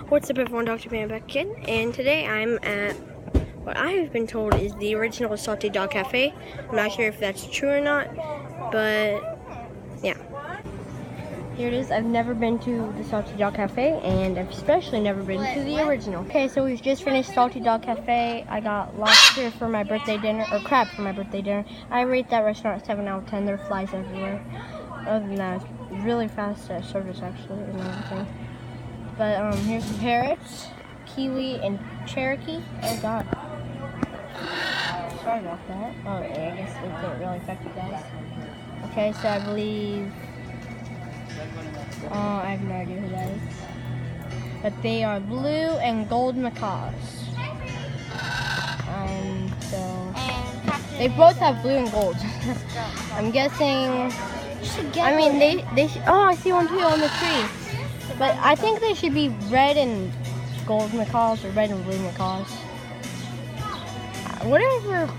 What's up everyone, Dr. Panda back again, and today I'm at what I have been told is the original Salty Dog Cafe. I'm not sure if that's true or not, but yeah. Here it is. I've never been to the Salty Dog Cafe, and I've especially never been to the original. Okay, so we've just finished Salty Dog Cafe. I got lobster for my birthday dinner, or crab for my birthday dinner. I rate that restaurant 7 out of 10. There are flies everywhere. Other than that, it's really fast service actually and everything. But here's the parrots, kiwi and Cherokee. Oh god. Sorry about that. Oh yeah, I guess it didn't really affect you guys. Okay, so I believe I have no idea who that is. But they are blue and gold macaws. They both have blue and gold. I'm guessing. I mean, they should, oh, I see one too on the tree. But I think they should be red and gold macaws or red and blue macaws. Whatever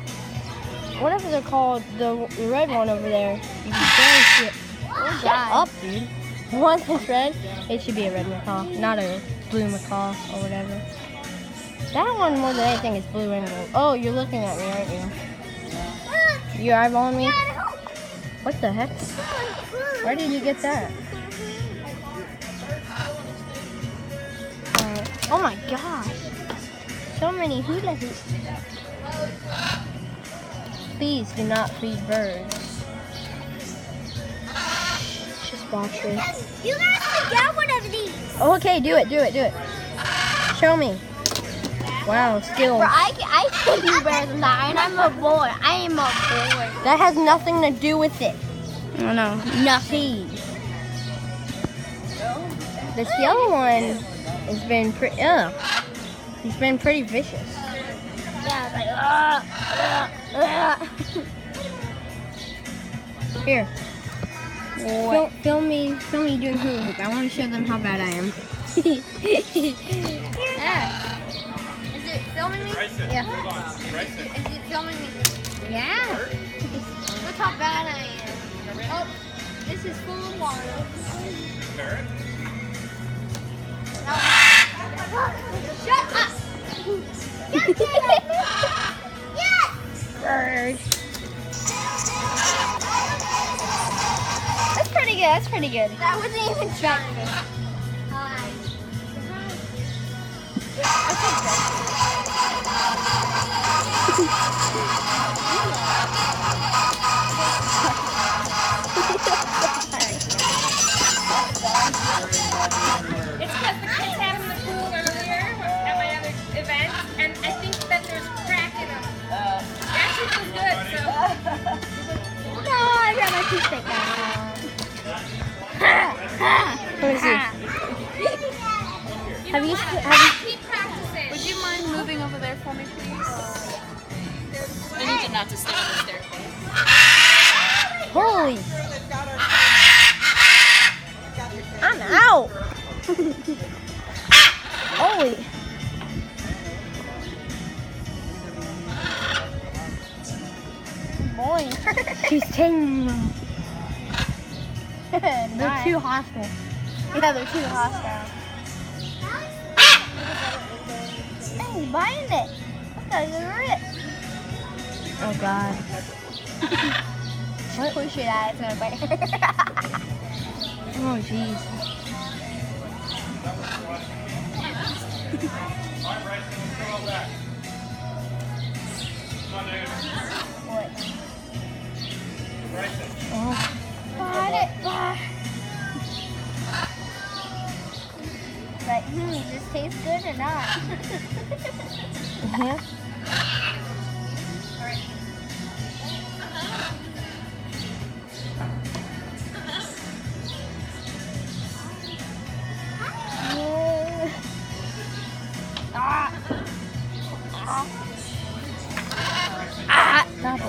they're called, the red one over there, you can barely see it. Oh, shut up, dude. The one that's red, it should be a red macaw, not a blue macaw or whatever. That one more than anything is blue and gold. Oh, you're looking at me, aren't you? You're eyeballing me? What the heck? Where did you get that? Oh my gosh. So many hula hoops. Please do not feed birds. Just watch this. You guys can get one of these. Okay, do it. Show me. Wow, skills. I can do better than that, and I'm a boy. I am a boy. That has nothing to do with it. Oh no, nothing. This yellow one has been pretty. He's been pretty vicious. Yeah, it's like. Here. Film me doing hula hoop. I want to show them how bad I am. Yeah. Is it filming me? Yeah. Is it filming me? Yeah. Look how bad I am. Oh, this is full of water. Shut up! Yes! Bird. That's pretty good. That wasn't even trying. It's because the kids had in the pool earlier at my other event, and I think that there's crack in them. It actually feels good, so. No, I got my toothpick out. Let me see. Have you? Keep practicing. Would you mind moving over there for me, please? I need you not to stay on the staircase. Holy! I'm out. Holy! Boy. She's taming them. They're Nice. too hostile. Yeah, they're too hostile. Hey, he's biting it. Look at it. Oh God! What? Push it out, it's gonna bite her. Oh jeez! What? Oh. Got it. But, does this taste good or not? Yeah. Stop it.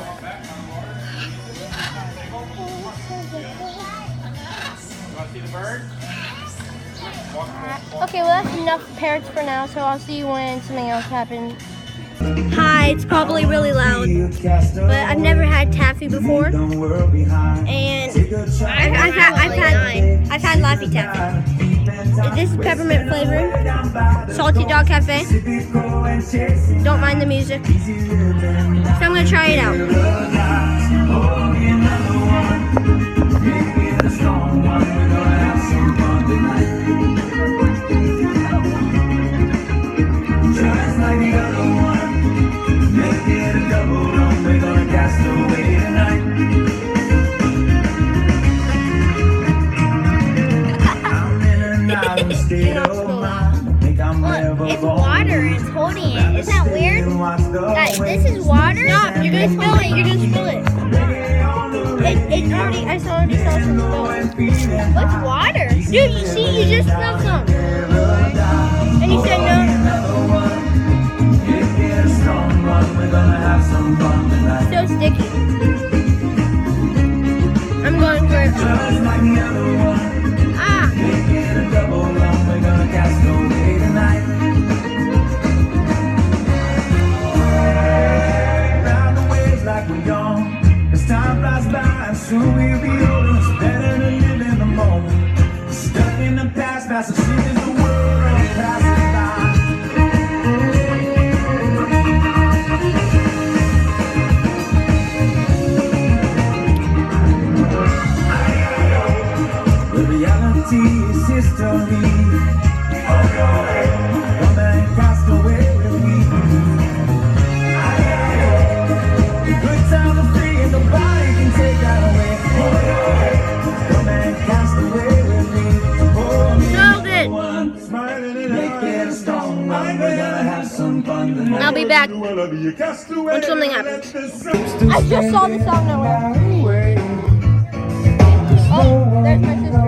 Okay, well that's enough parrots for now, so I'll see you when something else happens. Hi, it's probably really loud, but I've never had taffy before, and I've had Laffy Taffy. This is peppermint flavoring, Salty Dog Cafe. Don't mind the music, so I'm gonna try it out. It's water and it's holding it. Isn't that weird? This is water? Stop, you're gonna spill it, you're gonna spill it. It already, I already saw some spill. What's water? Dude, you see, you just spilled some. And you said no. So sticky. I'm going for it. Ah. Soon we'll be older, it's better to live in the moment. Stuck in the past, that's as sweet as the world passing by. The reality is history. Come and cast away with me. The good times are free and nobody can take that away. Come and cast away with me. So good. I'll be back when something happens. I just saw this out of nowhere. Oh, there's my sister.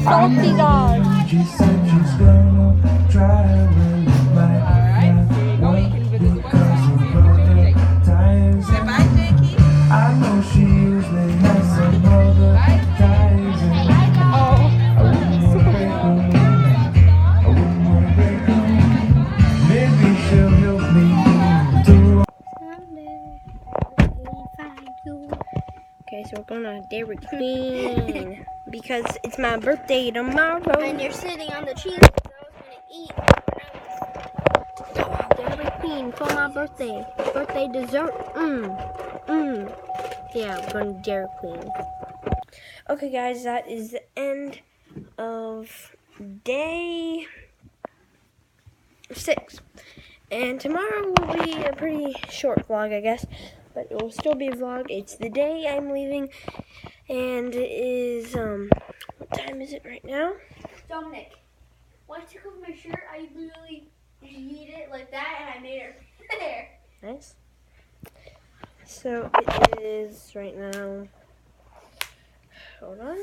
Salty dog. She said she's gonna try when it might not work because of other ties. I know she usually has some other ties. I wouldn't want to break them. I wouldn't want to break them. Maybe she'll help me to. Okay, so we're going to Dairy Queen because it's my birthday tomorrow. And you're sitting on the cheese that I was going to eat. Dairy Queen for my birthday. Birthday dessert. Yeah, we're going to Dairy Queen. Okay, guys, that is the end of day 6. And tomorrow will be a pretty short vlog, I guess. But it will still be a vlog. It's the day I'm leaving. And it is, what time is it right now? Dominic, when I took off my shirt, I literally yeeted it like that and I made her there. Nice. So it is right now. Hold on.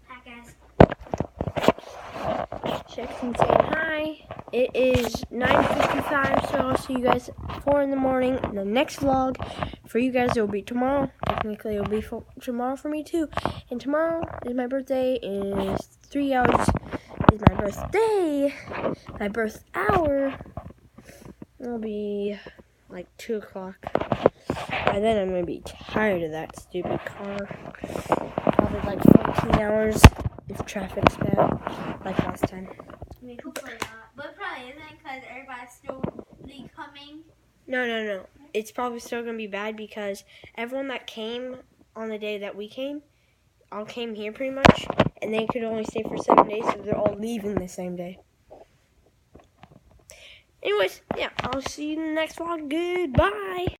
Hi, guys. Jackson saying hi. It is 9:55, so I'll see you guys at 4 in the morning. The next vlog for you guys, it will be tomorrow. Technically, it will be tomorrow for me too. And tomorrow is my birthday. Is 3 hours is my birthday. My birth hour. It'll be like 2 o'clock. By then, I'm gonna be tired of that stupid car. Probably like 14 hours if traffic's bad, like last time. I mean, hopefully not. But it probably isn't because everybody's still coming. No. It's probably still going to be bad because everyone that came on the day that we came, all came here pretty much, and they could only stay for 7 days, so they're all leaving the same day. Anyways, yeah, I'll see you in the next vlog. Goodbye.